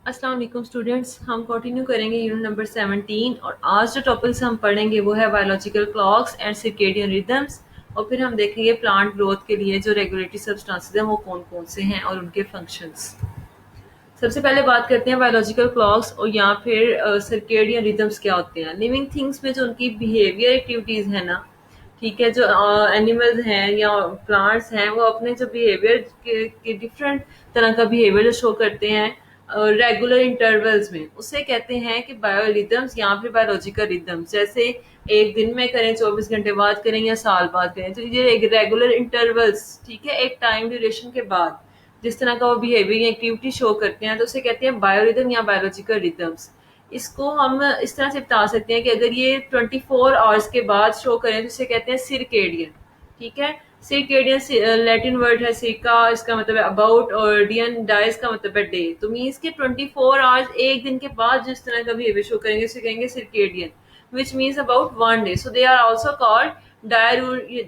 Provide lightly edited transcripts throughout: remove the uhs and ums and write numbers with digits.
अस्सलाम वालेकुम स्टूडेंट्स, हम कंटिन्यू करेंगे यूनिट नंबर 17 और आज जो टॉपिक्स हम पढ़ेंगे वो है biological clocks and circadian rhythms. और फिर हम देखेंगे प्लांट ग्रोथ के लिए जो रेगुलेटरी सब्सटेंसेस हैं वो कौन कौन से हैं और उनके फंक्शंस। सबसे पहले बात करते हैं बायोलॉजिकल क्लॉक्स और या फिर सर्केडियन रिदम्स क्या होते हैं। लिविंग थिंग्स में जो उनकी बिहेवियर एक्टिविटीज़ है ना, ठीक है, जो एनिमल्स हैं या प्लांट्स हैं वो अपने जो बिहेवियर के डिफरेंट तरह का बिहेवियर जो शो करते हैं रेगुलर इंटरवल्स में, उसे कहते हैं कि बायोरिदम्स या फिर बायोलॉजिकल रिदम्स। जैसे एक दिन में करें, 24 घंटे बाद करें या साल बाद करें, तो ये एक रेगुलर इंटरवल्स, ठीक है, एक टाइम ड्यूरेशन के बाद जिस तरह का वो बिहेवियर या एक्टिविटी शो करते हैं तो उसे कहते हैं बायोरिदम या बायोलॉजिकल रिदम्स। इसको हम इस तरह से बता सकते हैं कि अगर ये 24 आवर्स के बाद शो करें तो इसे कहते हैं सिरकेडियन। ठीक है, सिरकेडियन लैटिन वर्ड है सिरका, इसका मतलब है अबाउट, और डियन डाइज का मतलब है डे। तो मीन्स के 24 आवर्स एक दिन के बाद जिस तरह का बिहेवियर शो करेंगे उसे कहेंगे circadian, which means about 1 day. So they are also called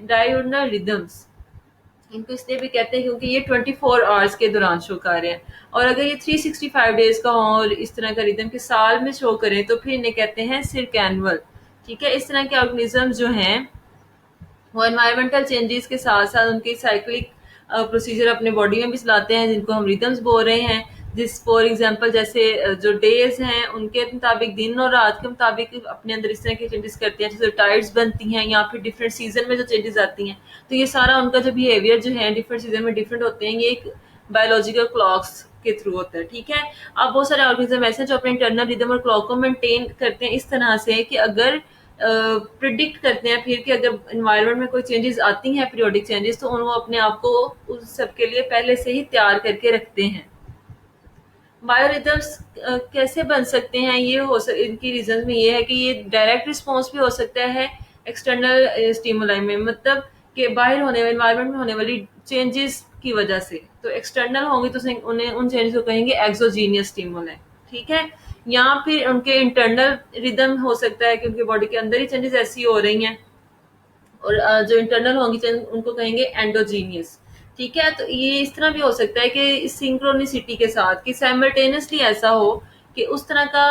diurnal rhythms. इनको इसलिए भी कहते हैं क्योंकि ये 24 आवर्स के दौरान शो कर रहे हैं। और अगर ये 365 डेज का हो और इस तरह का रिदम के साल में शो करें तो फिर इन्हें कहते हैं सिरकैनुअल। ठीक है, इस तरह के ऑर्गेनिज्म जो हैं वो एनवायरमेंटल चेंजेस के साथ साथ उनकी साइक्लिक प्रोसीजर अपने बॉडी में भी चलाते हैं, जिनको हम रिदम्स बोल रहे हैं। जिस फॉर एग्जांपल जैसे जो डेज हैं उनके मुताबिक, दिन और रात के मुताबिक अपने अंदर इस तरह के चेंजेस करते हैं, जैसे टाइड्स बनती हैं या फिर डिफरेंट सीजन में जो चेंजेस आती हैं। तो ये सारा उनका जो बिहेवियर जो है डिफरेंट सीजन में डिफरेंट होते हैं, ये एक बायोलॉजिकल क्लॉक्स के थ्रू होता है। ठीक है, अब बहुत सारे ऑर्गेनिज्म ऐसे हैं जो अपने इंटरनल रिदम और क्लॉक को मेंटेन करते हैं इस तरह से कि अगर प्रिडिक्ट करते हैं फिर कि अगर इन्वायरमेंट में कोई चेंजेस आती हैं, पीरियोडिक चेंजेस, तो वो अपने आप को उस सब के लिए पहले से ही तैयार करके रखते हैं। बायोरिदम्स कैसे बन सकते हैं, इनकी रीजन में ये है कि ये डायरेक्ट रिस्पॉन्स भी हो सकता है एक्सटर्नल स्टिमुलाई में, मतलब कि बाहर होने वाले इन्वायरमेंट में होने वाली चेंजेस की वजह से। तो एक्सटर्नल होंगे तो उन्हें उन चेंजेस को कहेंगे एक्सोजीनियस स्टिमुलाई। ठीक है, या फिर उनके इंटरनल रिदम हो सकता है कि उनके बॉडी के अंदर ही चेंजेस ऐसी हो रही हैं, और जो इंटरनल होंगी उनको कहेंगे एंडोजीनियस। ठीक है, तो ये इस तरह भी हो सकता है कि सिंक्रोनिसिटी के साथ कि साइमल्टेनियसली ऐसा हो कि उस तरह का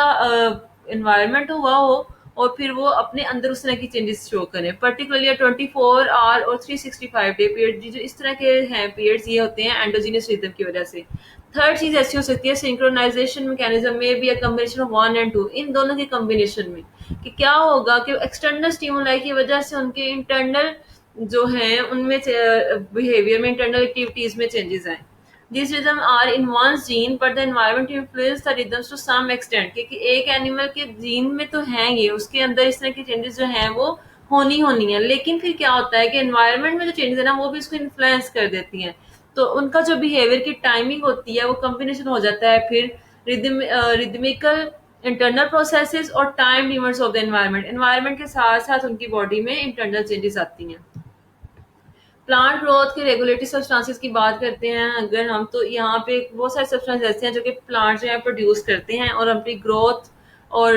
इन्वायरमेंट हुआ हो और फिर वो अपने अंदर उस तरह की चेंजेस शो करें। पर्टिकुलरली 24 आवर और 365 डे पीरियड, जो इस तरह के हैं पीरियड्स, ये होते हैं एंडोजीनियस रिदम की वजह से। थर्ड चीज ऐसी हो सकती है सिंक्रोनाइजेशन मैकेनिज्म में भी, कम्बिनेशन ऑफ 1 और 2, इन दोनों के कम्बिनेशन में कि क्या होगा कि एक्सटर्नल स्टिमुलाई की वजह से उनके इंटरनल जो हैं उनमें बिहेवियर में, इंटरनल एक्टिविटीज में चेंजेस आए। These rhythms are in one's gene, but the environment influence the rhythms to some extent। क्योंकि एक एनिमल के जीन में तो हैं ये, उसके अंदर इस तरह की चेंजेस जो हैं वो होनी है, लेकिन फिर क्या होता है कि एनवायरनमेंट में जो चेंजेस है ना वो भी इसको इन्फ्लुएंस कर देती हैं। तो उनका जो बिहेवियर की टाइमिंग होती है वो कम्बिनेशन हो जाता है फिर रिदमिकल इंटरनल प्रोसेसेस और time limits of the environment के साथ साथ उनकी बॉडी में इंटरनल चेंजेस आती हैं। प्लांट ग्रोथ के रेगुलेटरी सब्सटेंसेस की बात करते हैं अगर हम, तो यहाँ पे बहुत सारे सब्सटेंस ऐसे हैं जो कि प्लांट जो है प्रोड्यूस करते हैं और अपनी ग्रोथ और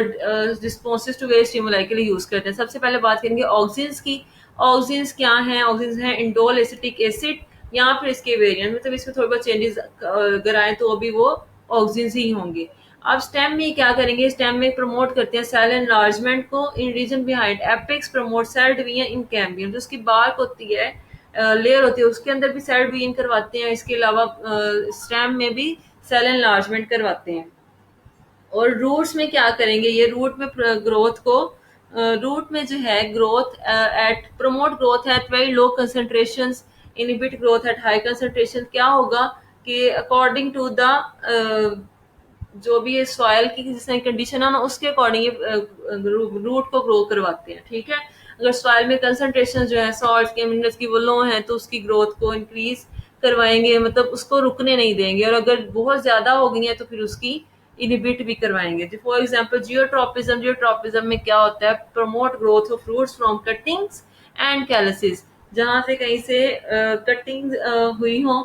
रिस्पॉन्सेज टू वेरियस स्टिमुलाई के लिए यूज करते हैं। सबसे पहले बात करेंगे ऑक्सीजन्स की। ऑक्सीजन्स क्या हैं? ऑक्सीजन्स हैं इंडोल एसिटिक एसिड या फिर इसके वेरिएंट, मतलब इसमें थोड़े बहुत चेंजेस अगर आए तो भी वो ऑक्सीजन्स ही होंगे। अब स्टेम में क्या करेंगे, स्टेम में प्रमोट करते हैं सेल एनलार्जमेंट को in region behind apex, promote cell division in cambium. जो उसकी बार्क होती है, लेयर होती है, उसके अंदर भी सेल डिवीजन करवाते हैं। इसके अलावा स्टेम में भी सेल एनलार्जमेंट करवाते हैं। और रूट्स में क्या करेंगे, ये रूट में ग्रोथ को, रूट में जो है growth at promote growth at very low concentrations, inhibit growth at high concentration. क्या होगा कि अकॉर्डिंग टू द जो भी ये सॉइल की जिस तरह कंडीशन है ना उसके अकॉर्डिंग ये रूट को ग्रो करवाते हैं। ठीक है, अगर सॉइल में कंसंट्रेशन जो है सॉल्ट के, मिनरल्स की वो लो है तो उसकी ग्रोथ को इंक्रीज करवाएंगे, मतलब उसको रुकने नहीं देंगे। और अगर बहुत ज्यादा हो गई है तो फिर उसकी इनहिबिट भी करवाएंगे। फॉर एग्जांपल जियोट्रॉपिज्म, जियोट्रॉपिज्म में क्या होता है, promote growth of fruits from cuttings and callus, जहाँ से कहीं से कटिंग हुई हो।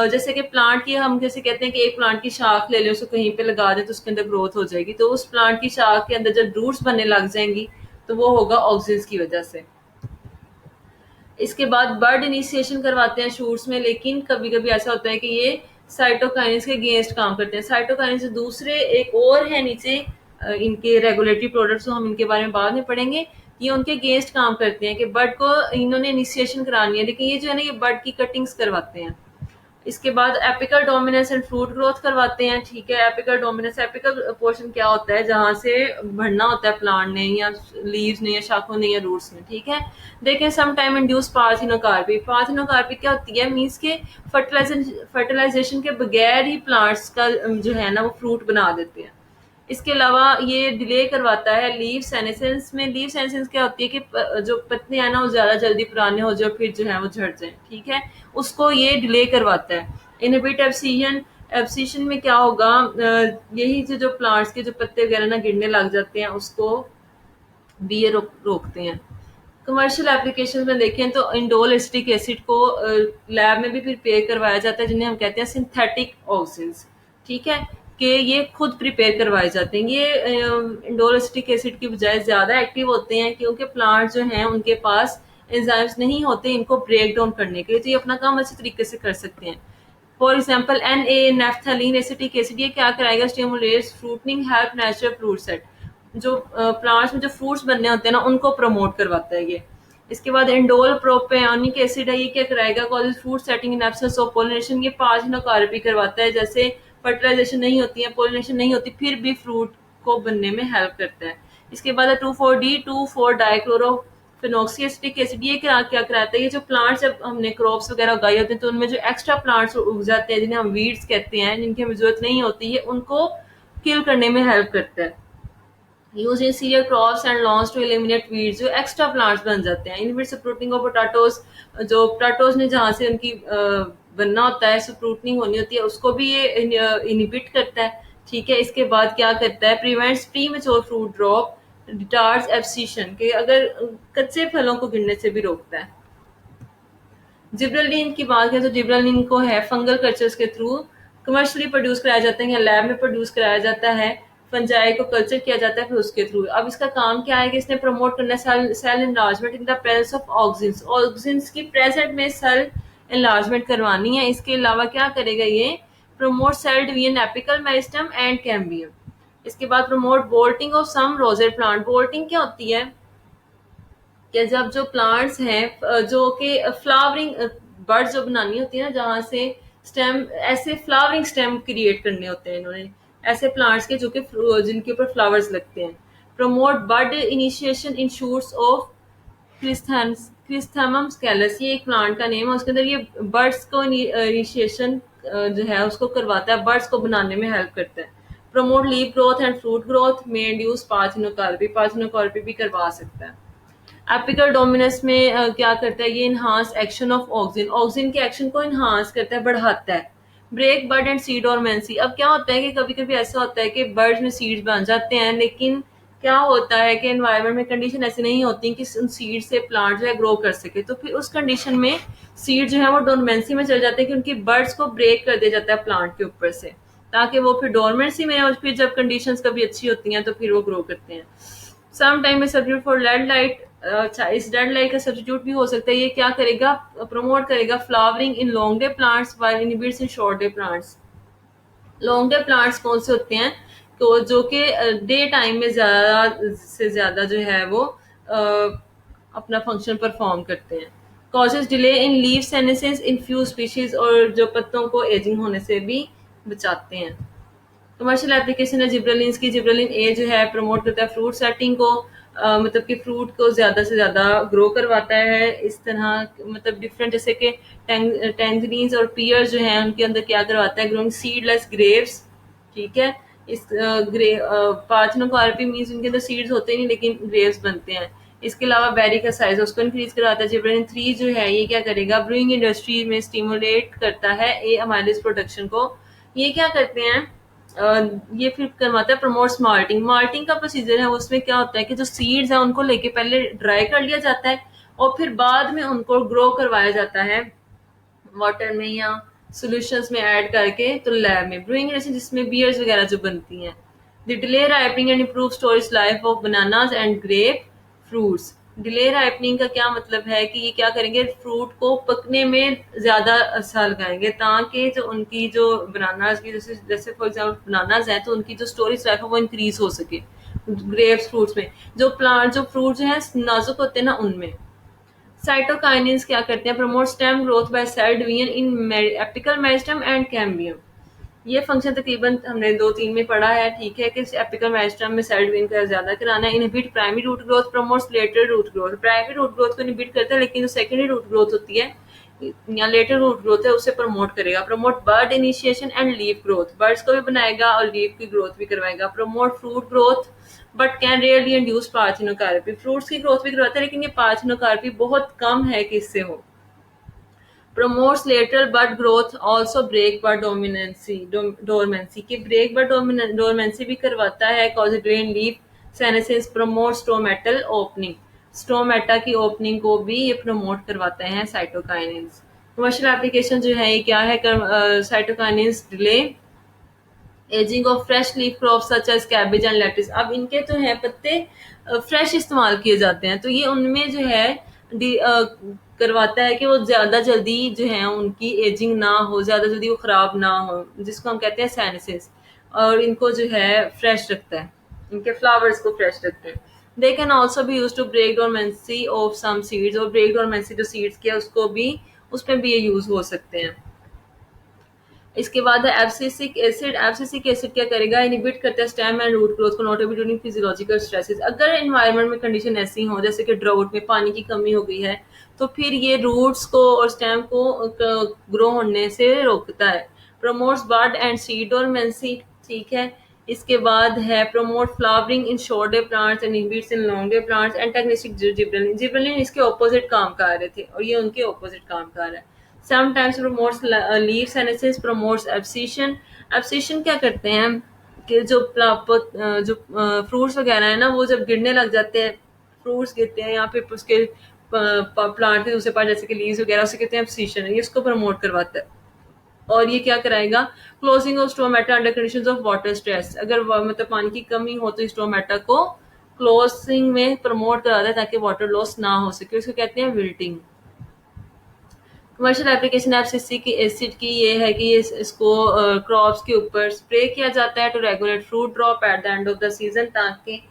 जैसे कि प्लांट की हम जैसे कहते हैं कि एक प्लांट की शाख ले लें, उसको कहीं पे लगा दें तो उसके अंदर ग्रोथ हो जाएगी, तो उस प्लांट की शाख के अंदर जब रूट्स बनने लग जाएंगी तो वो होगा ऑक्सीजन की वजह से। इसके बाद बर्ड इनिशिएशन करवाते हैं शूट्स में, लेकिन कभी कभी ऐसा होता है कि ये साइटोकाइनेस के अगेंस्ट काम करते हैं। साइटोकाइनेस दूसरे एक और है नीचे इनके रेगुलेटरी प्रोडक्ट्स, हम इनके बारे में बाद में पढ़ेंगे। ये उनके अगेंस्ट काम करते हैं कि बर्ड को इन्होंने इनिशिएशन करानी है, लेकिन ये जो है ना ये बर्ड की कटिंग्स करवाते हैं। इसके बाद apical dominance and fruit growth करवाते हैं। ठीक है, एपिकल डोमिनेंस, एपिकल पोर्शन क्या होता है, जहां से बढ़ना होता है प्लांट ने या लीव्स ने या शाखों ने या रूट्स ने। ठीक है, देखें some time induce parthenocarpy. Parthenocarpy क्या होती है, मीन्स के फर्टिलाइजेशन के बगैर ही प्लांट्स का जो है ना वो फ्रूट बना देते हैं। इसके अलावा ये डिले करवाता है लीव सेनेसेंस में। लीव सेनेसेंस क्या होती है कि जो पत्ते हैं ना वो ज्यादा जल्दी पुराने हो जाए फिर जो है वो झड़ जाए। ठीक है, उसको ये डिले करवाता है। इनहिबिट एब्सिशन, एब्सिशन में क्या होगा, यही जो प्लांट्स के जो पत्ते वगैरह ना गिरने लग जाते हैं उसको भी ये रोकते हैं। कमर्शियल एप्लीकेशन में देखें तो इंडोल एसिटिक एसिड को लैब में भी प्रिपेयर करवाया जाता है, जिन्हें हम कहते हैं सिंथेटिक ऑक्सीन्स। ठीक है, कि ये खुद प्रिपेयर करवाए जाते हैं। ये इंडोल एसिटिक एसिड की बजाय ज़्यादा एक्टिव होते हैं क्योंकि प्लांट जो हैं उनके पास एंजाइम्स नहीं होते इनको ब्रेक डाउन करने के लिए, तो ये अपना काम अच्छे तरीके से कर सकते हैं। For example NA naphthalene acetic acid, ये क्या कराएगा, stimulates fruiting, help natural fruit set. जो प्लांट्स में जो फ्रूट्स बनने होते हैं ना उनको प्रमोट करवाता है ये। इसके बाद इंडोल प्रोपियोनिक एसिड है, ये क्या कराएगा, causes fruit setting in absence of pollination. ये पार्थिनोकार्पी करवाता है, जैसे फर्टिलाइजेशन नहीं होती है, पोलिनेशन नहीं होती, फिर भी फ्रूट को बनने में हेल्प करता है। इसके बाद 2,4-D 2,4 dichloro phenoxy acetic acid, ये क्या क्या कराता है, ये जो प्लांट्स जब हमने क्रॉप्स वगैरह उगाए होते हैं तो उनमें जो एक्स्ट्रा प्लांट्स उग जाते हैं जिन्हें हम वीड्स कहते हैं, जिनकी हमें जरूरत नहीं होती है, उनको किल करने में हेल्प करता है। Use in cereal crops and lawns to eliminate weeds, जो एक्स्ट्रा प्लांट्स बन जाते हैं। इनविट सप्रूटिंग ऑफ पोटैटोज, जो पोटैटोज ने जहाँ से उनकी बनना होता है, सप्रूटनिंग होनी होती है, उसको भी ये इनहिबिट करता है। ठीक है, इसके बाद क्या करता है, prevents premature fruit drop, retards abscission, के अगर कच्चे फलों को गिरने से भी रोकता है। जिब्रेलिन की बात करें तो जिब्रेलिन को है फंगल कल्चर्स के थ्रू कमर्शियली प्रोड्यूस कराया जाता है या लैब में प्रोड्यूस कराया जाता है। फंजाई को कल्चर किया जाता है फिर उसके थ्रू। अब इसका काम क्या है कि इसने प्रमोट करना है cell enlargement in the presence of auxins. Auxins की प्रेजेंट में सेल एनलार्जमेंट करवानी है। इसके अलावा क्या करेगा ये, promote cell division apical meristem and cambium. इसके बाद promote bolting of some rosette plant. Bolting क्या होती है कि जब जो प्लांट्स हैं जो कि फ्लावरिंग बर्ड्स जो बनानी होती है ना, जहाँ से स्टेम, ऐसे फ्लावरिंग स्टेम क्रिएट करने होते हैं इन्होंने, ऐसे प्लांट्स के जो कि जिनके ऊपर फ्लावर्स लगते हैं। Promote bud initiation in shoots of chrysanthemum scales, ये एक प्लांट का नेम है, उसके अंदर ये बर्ड्स को इनिशिएशन जो है उसको करवाता है, बर्ड्स को बनाने में हेल्प करता है। Promote leave growth and fruit growth में इंड्यूस पार्थिनोकार्पी, पार्थिनोकार्पी भी करवा सकता है। एपिकल डोमिनेंस में क्या करता है, ये enhance action of auxin, auxin के एक्शन को इनहांस करता है, बढ़ाता है। Break bud and seed dormancy, अब क्या होता है कि कभी कभी ऐसा होता है कि बर्ड्स में सीड्स बन जाते हैं, लेकिन क्या होता है कि एनवायरनमेंट में कंडीशन ऐसी नहीं होती कि उन सीड से प्लांट जो है ग्रो कर सके, तो फिर उस कंडीशन में सीड जो है वो डोरमेंसी में चल जाते हैं कि उनकी बर्ड्स को ब्रेक कर दिया जाता है प्लांट के ऊपर से, ताकि वो फिर डोरमेंसी में, और फिर जब कंडीशंस कभी अच्छी होती हैं तो फिर वो ग्रो करते हैं। सम टाइम में सब्स्टिट्यूट फॉर रेड लाइट, अच्छा इस रेड लाइट का सब्स्टिट्यूट भी हो सकता है। ये क्या करेगा, प्रमोट करेगा फ्लावरिंग इन long day plants while inhibits इन short day plants. Long day plants कौन से होते हैं, तो जो कि डे टाइम में ज्यादा से ज्यादा जो है वो अपना फंक्शन परफॉर्म करते हैं। Causes delay in leave senescence in few species, और जो पत्तों को एजिंग होने से भी बचाते हैं। कमर्शियल एप्लीकेशन है जिब्रेलिन की। जिब्रेलिन ए जो है प्रमोट करता है फ्रूट सेटिंग को, मतलब कि फ्रूट को ज़्यादा से ज़्यादा ग्रो करवाता है। इस तरह मतलब डिफरेंट, जैसे कि टैंजरीन्स और पियर्स जो हैं उनके अंदर क्या करवाता है, ग्रोइंग सीडलेस ग्रेप्स। ठीक है, इस पार्थिनोकार्पी मीन्स उनके अंदर सीड्स होते नहीं लेकिन ग्रेप्स बनते हैं। इसके अलावा बेरी का साइज उसको इंक्रीज करवाता है। जिब्रेलिन 3 जो है ये क्या करेगा, ब्रूइंग इंडस्ट्री में स्टिमुलेट करता है ए अमाइलेज प्रोडक्शन को। ये क्या करते हैं, ये फिर करवाता है प्रमोट माल्टिंग। माल्टिंग का प्रोसीजर है उसमें क्या होता है कि जो सीड्स हैं उनको लेके पहले ड्राई कर लिया जाता है और फिर बाद में उनको ग्रो करवाया जाता है वाटर में या सॉल्यूशंस में ऐड करके, तो लैब में ब्रूइंग जिसमें बियर्स वगैरह जो बनती हैं। The delay ripening and improve storage life of bananas and grep fruits. Delay ripening का क्या मतलब है कि ये क्या करेंगे, फ्रूट को पकने में ज़्यादा अरसा लगाएंगे ताकि जो उनकी जो बनानाज की जैसे जैसे फॉर एग्जाम्पल बनानाज है तो उनकी जो स्टोरेज लाइफ है वो इंक्रीज हो सके। ग्रेप्स फ्रूट्स में जो फ्रूट जो है नाजुक होते हैं ना उनमें। साइटोकाइनिन्स क्या करते हैं, promote stem growth by cell division in apical meristem and cambium. ये फंक्शन तकरीबन हमने 2-3 में पढ़ा है, ठीक है, कि एपिकल मेरिस्टेम में सेल डिवीजन का ज़्यादा कराना है। Inhibit primary root growth, promotes lateral root growth. Primary root growth को इनहिबिट करता है लेकिन जो सेकेंडरी रूट ग्रोथ होती है या लेटर रूट ग्रोथ है उसे प्रमोट करेगा। Promote bud initiation and leaf growth, birds को भी बनाएगा और लीफ की ग्रोथ भी करवाएगा। Promote fruit growth but can rarely induce parthenocarpy, fruits की ग्रोथ भी करवाता है लेकिन ये पार्थिनोकार्पी बहुत कम है कि इससे हो। Promotes lateral bud growth, also break bud dormancy कि break bud dormancy भी करवाता है, cause grain leaf senescence, promotes stomatal opening, stomata की ओपनिंग को भी ये प्रमोट करवाते हैं साइटोकाइनिन्स। कमर्शियल एप्लीकेशन जो है ये क्या है, cytokinins delay ageing of fresh leaf crop such as cabbage and lettuce. अब इनके जो है पत्ते फ्रेश इस्तेमाल किए जाते हैं तो ये उनमें जो है करवाता है कि वो ज़्यादा जल्दी जो है उनकी एजिंग ना हो, ज़्यादा जल्दी वो ख़राब ना हो, जिसको हम कहते हैं साइनसिस। और इनको जो है फ्रेश रखता है, इनके फ्लावर्स को फ्रेश रखते हैं। दे कैन ऑल्सो भी use to break dormancy of some seeds, और ब्रेक डोरमेंसी जो सीड्स की है उसको भी उसमें भी ये यूज हो सकते हैं। इसके बाद है एब्सिसिक एसिड। एब्सिसिक एसिड क्या करेगा, इनहिबिट करता है स्टेम एंड रूट ग्रोथ को, नोटेबली ड्यूरिंग फिजियोलॉजिकल स्ट्रेसेस। अगर एनवायरनमेंट में कंडीशन ऐसी हो जैसे कि ड्राउट में पानी की कमी हो गई है तो फिर ये रूट्स को और स्टेम को ग्रो होने से रोकता है। Promotes bud and seed dormancy, ठीक है। इसके बाद है promote flowering in short day plants and inhibits in long day plants. Antagonistic gibberellin, gibberellin इसके ऑपोजिट काम कर रहे थे और ये उनके ऑपोजिट काम कर रहा है। Sometimes promotes leaf senescence, promotes abscission। Abscission क्या करते हैं कि जो फ्रूट्स वगैरह है ना वो जब गिरने लग जाते हैं, फ्रूट्स गिरते हैं या फिर उसके प्लांट के दूसरे पार्ट जैसे कि लीव्स वगैरह उसे कहते हैं abscission, ये उसको प्रमोट करवाता है। और ये क्या कराएगा, closing of stomata under conditions of water stress. अगर मतलब पानी की कमी हो तो स्टोमेटा को क्लोजिंग में प्रमोट कराता है ताकि वाटर लॉस ना हो सके, उसको कहते हैं विल्टिंग। कमर्शियल एप्लीकेशन एफसीसी की एसिड की ये है कि इसको क्रॉप्स के ऊपर स्प्रे किया जाता है to regulate fruit drop at the end of the season, ताकि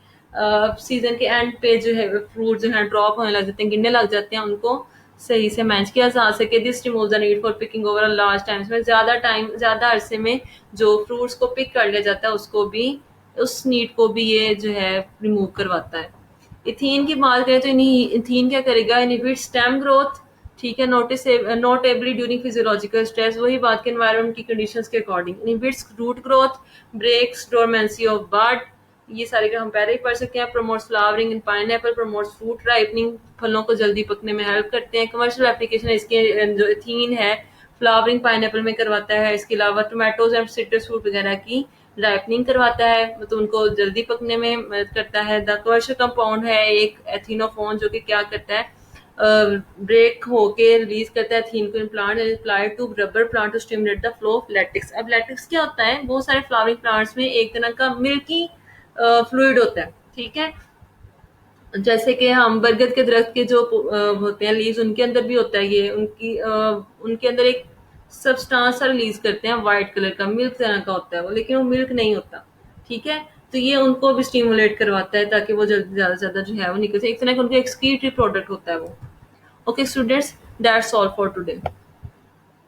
सीजन के एंड पे जो है फ्रूट जो है ड्रॉप होने लग जाते हैं, गिरने लग जाते हैं, उनको सही से मैनेज किया जा सके। This remove the need for picking over large times में, ज़्यादा अरसे में जो फ्रूट्स को पिक कर लिया जाता है उसको भी, उस नीड को भी ये जो है रिमूव करवाता है। इथीन की बात करें तो इथीन क्या करेगा, इनहिबिट स्टेम ग्रोथ, ठीक है, नोटेबली ड्यूरिंग फिजियोलॉजिकल स्ट्रेस, वही बात के एनवायरनमेंट की कंडीशंस के according. Inhibits root growth, breaks dormancy of bud, ये सारे का हम पहले ही पढ़ सकते हैं। Promotes flowering in pineapple, promotes fruit ripening, फलों को जल्दी पकने में हेल्प करते हैं। कमर्शियल एप्लीकेशन इसके जो इथीन है फ्लावरिंग पाइनएप्पल में करवाता है। इसके अलावा टोमेटोज एंड सिट्रस फ्रूट वगैरह की राइपनिंग करवाता है, मतलब उनको जल्दी पकने में मदद करता है। द कमर्शियल कंपाउंड है एक एथिनोफोन जो कि क्या करता है, ब्रेक होके रिलीज करता है थीन को in plant applied to rubber plant to stimulate the flow of latex. अब लैटिक्स क्या होता है, बहुत सारे फ्लावरिंग प्लांट्स में एक तरह का मिल्की फ्लूइड होता है, ठीक है, जैसे कि हम बरगद के दरख्त के जो होते हैं लीव्स उनके अंदर भी होता है ये, उनके अंदर एक सब्सटेंस रिलीज करते हैं वाइट कलर का, मिल्क तरह का होता है वो, लेकिन वो मिल्क नहीं होता, ठीक है। तो ये उनको भी स्टिमुलेट करवाता है ताकि वो जल्दी ज़्यादा से ज़्यादा जो है वो निकल जाए, एक तरह का उनका एक्सक्रीटरी प्रोडक्ट होता है वो। Okay students, that's all for today.